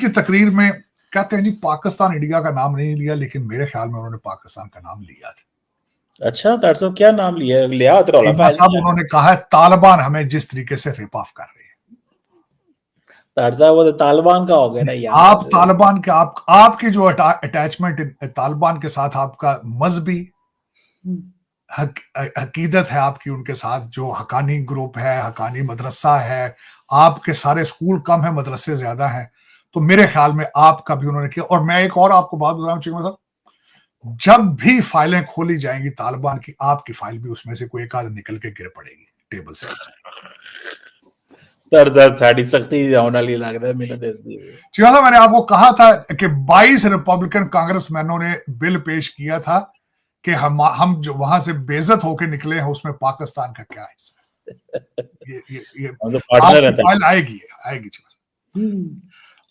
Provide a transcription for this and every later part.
उनकी तकरीर में कहते हैं जी पाकिस्तान इंडिया का नाम नहीं लिया, लेकिन मेरे ख्याल में उन्होंने पाकिस्तान का नाम लिया था। अच्छा तारसो क्या नाम लिया साहब उन्होंने कहा है तालिबान हमें जिस तरीके से रिप ऑफ कर रहे हैं। वो तो तालिबान का हो गया ना यार। आप तालिबान के आपकी जो अटैचमेंट तालिबान के साथ, आपका मजहबी अकीदत है आपकी उनके साथ, जो हकानी ग्रुप है, हकानी मदरसा है, आपके सारे स्कूल कम है मदरसे ज्यादा हैं, तो मेरे ख्याल में आपका भी उन्होंने किया। और मैं एक और आपको बात बता रहा हूँ, जब भी फाइलें खोली जाएंगी तालिबान की, आपकी फाइल भी उसमें से कोई एक आध निकल के गिर पड़ेगी टेबल से। साड़ी सख्ती होने वाली लग रहा है मेरे देश दी। मैंने आपको कहा था कि 22 रिपब्लिकन कांग्रेसमैनों ने बिल पेश किया था कि हम जो वहां से बेइज्जत होकर निकले हैं, उसमें पाकिस्तान का क्या हिस्सा। ये फाइल आएगी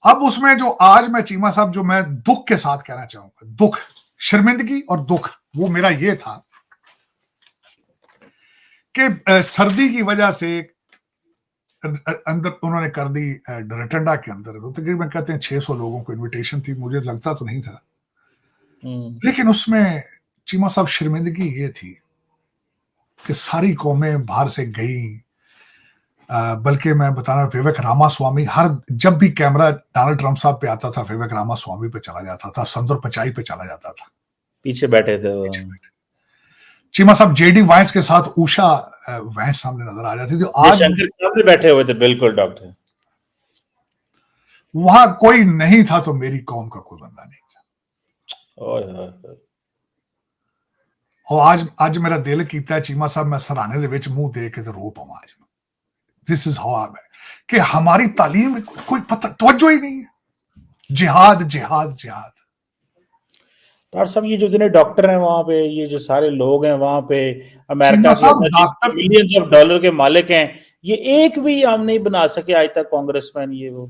अब उसमें जो आज मैं चीमा साहब, जो मैं दुख के साथ कहना चाहूंगा, दुख, शर्मिंदगी और दुख, वो मेरा ये था कि सर्दी की वजह से अंदर उन्होंने कर दी रटंडा के अंदर, तो तकरीबन कहते हैं 600 लोगों को इनविटेशन थी, मुझे लगता तो नहीं था, लेकिन उसमें चीमा साहब शर्मिंदगी ये थी कि सारी कौमें बाहर से गई, बल्कि मैं बता रहा हूं विवेक रामास्वामी, जब भी कैमरा डोनाल्ड ट्रंप साहब पे आता था, विवेक रामास्वामी पे चला जाता था, संदर पिचाई पे चला जाता था, पीछे बैठे थे चीमा साहब। जेडी वाइस के साथ उषा वाइस सामने नजर आ जाती थी। आज शंकर सामने बैठे हुए थे, बिल्कुल डॉक्टर, वहां कोई नहीं था तो मेरी कौम का कोई बंदा नहीं था। और आज मेरा दिल कीता है चीमा साहब, मैं सराहने दे विच मुंह दे के रो पावां। आज this is how I am, कि हमारी तालीम में कोई पता तवज्जो ही नहीं है। जिहाद जिहाद जिहाद। और सब ये जो जितने डॉक्टर हैं वहां पे, ये जो सारे लोग हैं वहां पे, अमेरिका के मिलियंस ऑफ डॉलर के मालिक हैं, ये एक भी हम नहीं बना सके आज तक कांग्रेसमैन। ये वो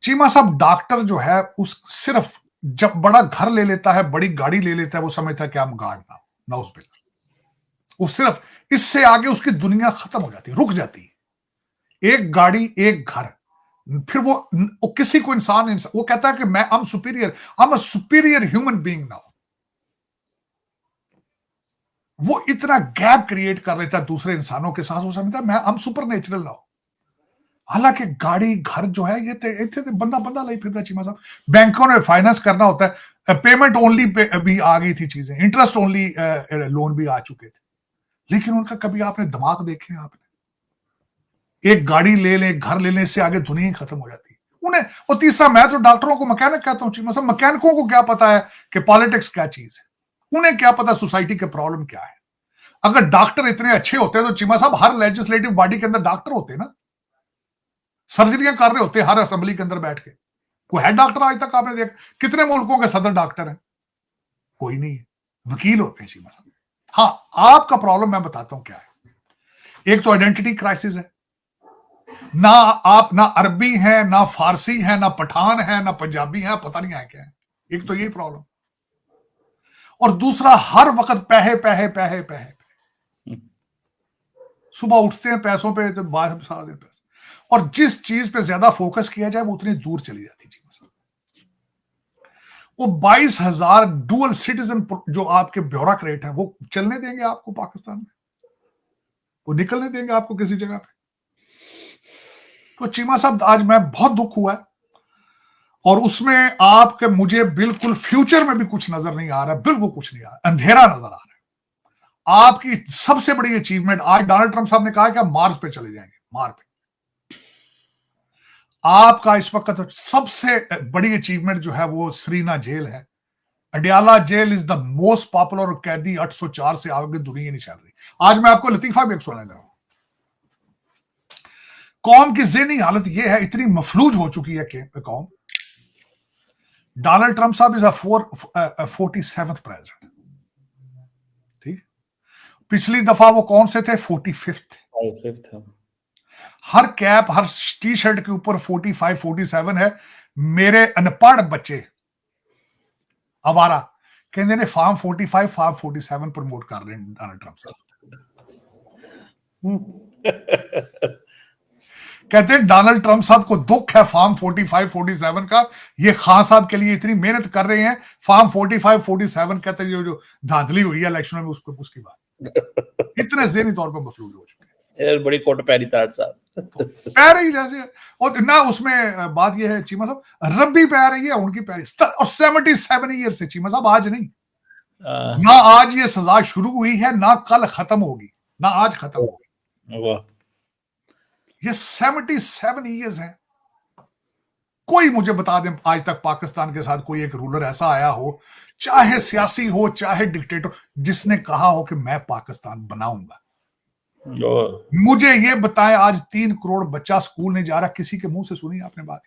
चीमा साहब डॉक्टर जो है, उस सिर्फ जब बड़ा घर ले लेता है, बड़ी गाड़ी ले लेता है, वो समझता है कि हम गार्ड ना उस बिल, वो सिर्फ इससे आगे उसकी दुनिया खत्म हो जाती है, रुक जाती है। एक गाड़ी, एक घर, फिर वो किसी को इंसान वो कहता है कि मैं I am a superior human being now. वो इतना गैप क्रिएट कर लेता है दूसरे इंसानों के साथ, वो समझता है मैं I am super natural now. हालांकि गाड़ी घर जो है ये बंदा लाई फिरता चीमा साहब। बैंकों ने फाइनेंस करना होता है, पेमेंट ओनली भी आ गई थी चीजें, इंटरेस्ट ओनली लोन भी आ चुके थे, लेकिन उनका कभी आपने दिमाग देखे? आपने एक गाड़ी ले ले, घर ले ले, इससे आगे दुनिया खत्म हो जाती है उन्हें। और तीसरा, मैं तो डॉक्टरों को मैकेनिक कहता हूँ चीमा साहब। मैकेनिकों को क्या पता है कि पॉलिटिक्स क्या चीज है? उन्हें क्या पता सोसाइटी के प्रॉब्लम क्या है? अगर डॉक्टर इतने अच्छे होते तो चीमा साहब हर लेजिस्लेटिव बॉडी के अंदर डॉक्टर होते ना, सर्जरियां कर रहे होते हर असेंबली के अंदर बैठ के। कोई है डॉक्टर आज तक आपने देखा? कितने मुल्कों के सदर डॉक्टर हैं? कोई नहीं है, वकील होते हैं चीमा साहब। हाँ, आपका प्रॉब्लम मैं बताता हूं क्या है। एक तो आइडेंटिटी क्राइसिस है, ना आप ना अरबी हैं, ना फारसी हैं, ना पठान है, ना पंजाबी है, पता नहीं है क्या है। एक तो यही प्रॉब्लम, और दूसरा हर वक्त पैहे पैहे पैहे पैहे। सुबह उठते हैं पैसों पे, तो बाद सारा दिन पैसे, और जिस चीज पे ज्यादा फोकस किया जाए वो उतनी दूर चली जाती है। वो 22,000 डुअल सिटीजन जो आपके ब्यूरोक्रेट हैं, वो चलने देंगे आपको पाकिस्तान में? वो निकलने देंगे आपको किसी जगह पे? तो चीमा साहब आज मैं बहुत दुख हुआ है, और उसमें आपके मुझे बिल्कुल फ्यूचर में भी कुछ नजर नहीं आ रहा, बिल्कुल कुछ नहीं आ रहा, अंधेरा नजर आ रहा है। आपकी सबसे बड़ी अचीवमेंट, आज डोनाल्ड ट्रंप साहब ने कहा कि आप मार्स पे चले जाएंगे, मार्स पे। आपका इस वक्त सबसे बड़ी अचीवमेंट जो है वो सरीना जेल है। Adiala jail is the most popular कैदी, 804 से आगे दुनिया नहीं चल रही। आज मैं आपको लतीफा भी एक सुनाने लगा। कौम की ज़हनी हालत यह है, इतनी मफलूज हो चुकी है कि कौम। डोनाल्ड ट्रंप साहब इज अ 47th प्रेसिडेंट, ठीक। पिछली दफा वो कौन से थे? 45th। हर कैप, हर टी शर्ट के ऊपर 45, 47 है। मेरे अनपढ़ बच्चे आवारा कहते हैं फार्म 45, फार्म 47 प्रमोट कर रहे हैं डोनाल्ड ट्रंप साहब। कहते हैं डोनाल्ड ट्रंप साहब को दुख है फार्म 45 47 का, ये खान साहब के लिए इतनी मेहनत कर रहे हैं, फार्म 45 47 कहते हैं जो धांधली हुई है इलेक्शन में उसको, उसकी बात इतने ज़हनी तौर पर मफलूज हो चुके हैं। बड़ी कोट पैरी ताड़ साहब पैर ही जैसे, और ना उसमें बात यह है चीमा साहब, रब्बी पैर है ये उनकी पैर, और 77 ईयर से चीमा साहब, आज नहीं, ना आज ये सजा शुरू हुई है, ना कल खत्म होगी, ना आज खत्म होगी, ये 77 ईयर्स है। कोई मुझे बता दें आज तक पाकिस्तान के साथ कोई एक रूलर ऐसा आया हो, चाहे सियासी हो चाहे डिक्टेटर, जिसने कहा हो कि मैं पाकिस्तान बनाऊंगा। मुझे ये बताएं, आज 3 करोड़ बच्चा स्कूल नहीं जा रहा, किसी के मुंह से सुनी आपने बात?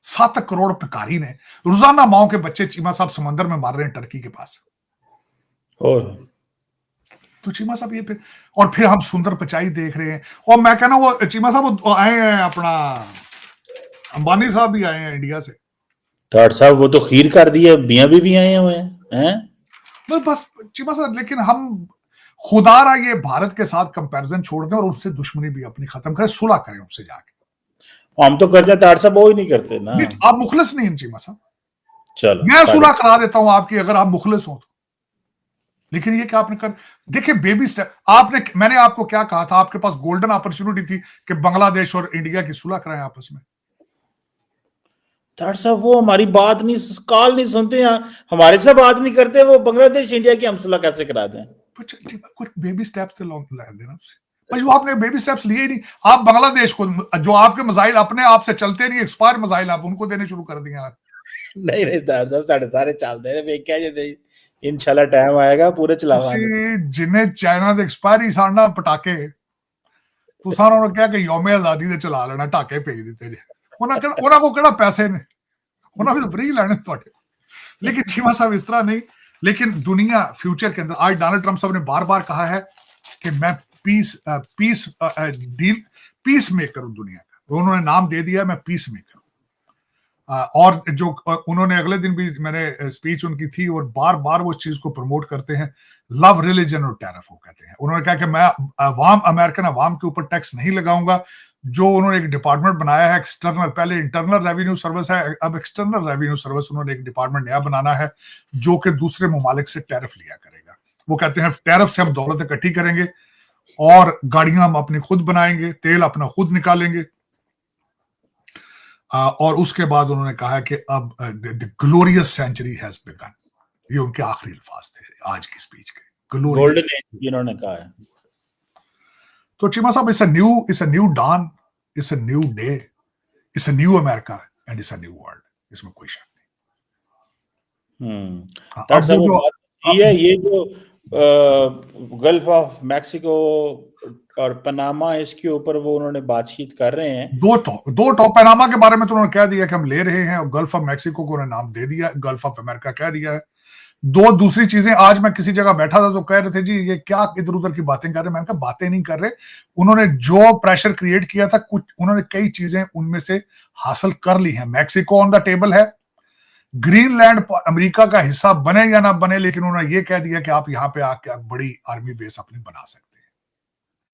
7 करोड़ भिखारी ने रोजाना माओ के बच्चे चीमा साहब समंदर में मार रहे हैं टर्की के पास। तो चीमा साहब ये फिर हम सुंदर पिचाई देख रहे हैं, और मैं कहना वो चीमा साहब वो आए हैं, अपना अंबानी साहब भी आए हैं इंडिया से, ताड़ साहब वो तो खीर कर दिया, मियां भी आए हुए हैं। बस चीमा साहब, लेकिन हम खुदारा ये भारत के साथ कंपैरिजन छोड़ दें और उनसे दुश्मनी भी अपनी खत्म करें, सुलह करें उनसे जाके। हम तो करते ताड़ साहब, वो ही नहीं करते ना। आप मुखलिस नहीं हैं चीमा साहब, चलो मैं सुलह करा देता हूं आपकी, अगर आप मुखलिस हो तो। लेकिन ये क्या आपने कर, देखिए बेबी स्टेप, मैंने आपको क्या कहा था, आपके पास गोल्डन अपॉर्चुनिटी थी कि बांग्लादेश और इंडिया की सुलह कराएं आपस में। ताड़ साहब वो हमारी बात नहीं, कॉल नहीं सुनते, हमारे से बात नहीं करते, वो बांग्लादेश इंडिया की हम सुलह कैसे करा दें? कुछ बेबी स्टेप्स तो देना उससे, पर जो आपने बेबी स्टेप्स लिए ही नहीं। आप बांग्लादेश को, जो आपके मसाइल अपने आप से चलते नहीं, एक्सपायर मसाइल आप उनको देने शुरू कर दिए। नहीं ताड़ साहब, साढ़े सारे चलते रहे, क्या ये इंशाल्लाह टाइम आएगा पूरे चलावांगे। जिन्हें चाइना दे एक्सपायरी साड़ना पटाके, तो सारा उन्होंने क्या कि यौम आजादी दे चला लेना, टाके भेज दिते जे ਉਹਨਾਂ को ਕਿਹੜਾ पैसे ने, उन्होंने तो फ्री लेने ਤੁਹਾਡੇ। लेकिन चीमा साहब इस तरह नहीं। लेकिन दुनिया फ्यूचर के अंदर, आज डोनाल्ड ट्रंप साहब ने बार बार कहा है कि मैं पीस मेकर हूं दुनिया का, उन्होंने नाम दे दिया मैं पीस मेकर हूं। और जो उन्होंने अगले दिन भी मैंने स्पीच उनकी थी, और बार बार वो चीज को प्रमोट करते हैं, लव रिलीजन और टैरिफ वो कहते हैं। उन्होंने कहा कि मैं अमेरिकन अवाम के ऊपर टैक्स नहीं लगाऊंगा। जो उन्होंने एक डिपार्टमेंट बनाया है एक्सटर्नल, पहले इंटरनल रेवेन्यू सर्विस है, अब एक्सटर्नल रेवेन्यू सर्विस उन्होंने एक डिपार्टमेंट नया बनाना है जो कि दूसरे ममालिक से टैरिफ लिया करेगा। वो कहते हैं टैरिफ से हम दौलत इकट्ठी करेंगे और गाड़ियां हम अपनी खुद बनाएंगे, तेल अपना खुद निकालेंगे। और उसके बाद उन्होंने कहा कि अब the glorious century has began, ये उनके आखिरी अल्फाज थे आज की स्पीच के, गोल्डन एज इन्होंने कहा है। तो चीमा साहब, it's a new dawn, it's a new day, it's a new America and it's a new world, इसमें कोई शक नहीं। ये जो गल्फ ऑफ मैक्सिको और पनामा, इसके ऊपर वो उन्होंने बातचीत कर रहे हैं। दो टॉप पनामा के बारे में तो उन्होंने कह दिया कि हम ले रहे हैं, और गल्फ ऑफ मैक्सिको को उन्होंने नाम दे दिया, गल्फ ऑफ अमेरिका कह दिया है। दो दूसरी चीजें, आज मैं किसी जगह बैठा था तो कह रहे थे जी ये क्या इधर उधर की बातें कर रहे हैं। मैंने कहा बातें नहीं कर रहे, उन्होंने जो प्रेशर क्रिएट किया था, कुछ उन्होंने कई चीजें उनमें से हासिल कर ली हैं। मैक्सिको ऑन द टेबल है, ग्रीनलैंड अमेरिका का हिस्सा बने या ना बने, लेकिन उन्होंने ये कह दिया कि आप यहाँ पे आके बड़ी आर्मी बेस अपनी बना सकते हैं।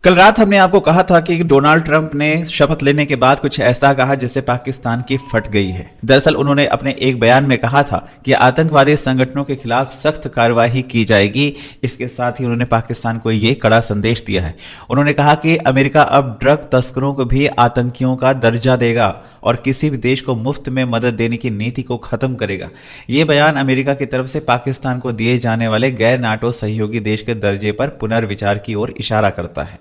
कल रात हमने आपको कहा था कि डोनाल्ड ट्रंप ने शपथ लेने के बाद कुछ ऐसा कहा जिससे पाकिस्तान की फट गई है। दरअसल उन्होंने अपने एक बयान में कहा था कि आतंकवादी संगठनों के खिलाफ सख्त कार्रवाई की जाएगी। इसके साथ ही उन्होंने पाकिस्तान को ये कड़ा संदेश दिया है। उन्होंने कहा कि अमेरिका अब ड्रग तस्करों को भी आतंकियों का दर्जा देगा और किसी भी देश को मुफ्त में मदद देने की नीति को खत्म करेगा। ये बयान अमेरिका की तरफ से पाकिस्तान को दिए जाने वाले गैर नाटो सहयोगी देश के दर्जे पर पुनर्विचार की ओर इशारा करता है।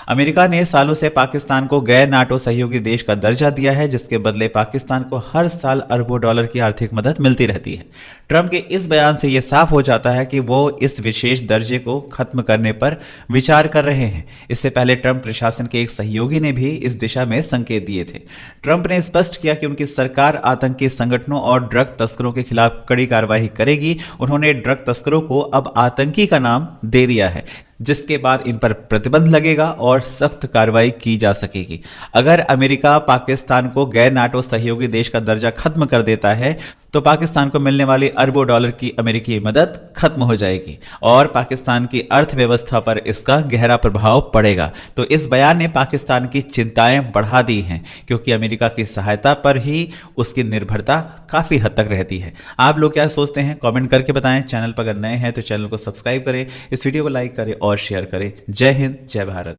अमेरिका ने सालों से पाकिस्तान को गैर नाटो सहयोगी देश का दर्जा दिया है, जिसके बदले पाकिस्तान को हर साल अरबों डॉलर की आर्थिक मदद मिलती रहती है। ट्रंप के इस बयान से यह साफ हो जाता है कि वो इस विशेष दर्जे को खत्म करने पर विचार कर रहे हैं। इससे पहले ट्रंप प्रशासन के एक सहयोगी ने भी इस दिशा में संकेत दिए थे। ट्रंप ने स्पष्ट किया कि उनकी सरकार आतंकी संगठनों और ड्रग तस्करों के खिलाफ कड़ी कार्रवाई करेगी। उन्होंने ड्रग तस्करों को अब आतंकी का नाम दे दिया है, जिसके बाद इन पर प्रतिबंध लगेगा और सख्त कार्रवाई की जा सकेगी। अगर अमेरिका पाकिस्तान को गैर नाटो सहयोगी देश का दर्जा खत्म कर देता है तो पाकिस्तान को मिलने वाली अरबों डॉलर की अमेरिकी मदद खत्म हो जाएगी और पाकिस्तान की अर्थव्यवस्था पर इसका गहरा प्रभाव पड़ेगा। तो इस बयान ने पाकिस्तान की चिंताएं बढ़ा दी हैं, क्योंकि अमेरिका की सहायता पर ही उसकी निर्भरता काफी हद तक रहती है। आप लोग क्या सोचते हैं, कमेंट करके बताएं। चैनल पर अगर नए हैं तो चैनल को सब्सक्राइब करें, इस वीडियो को लाइक करें और शेयर करें। जय हिंद, जय भारत।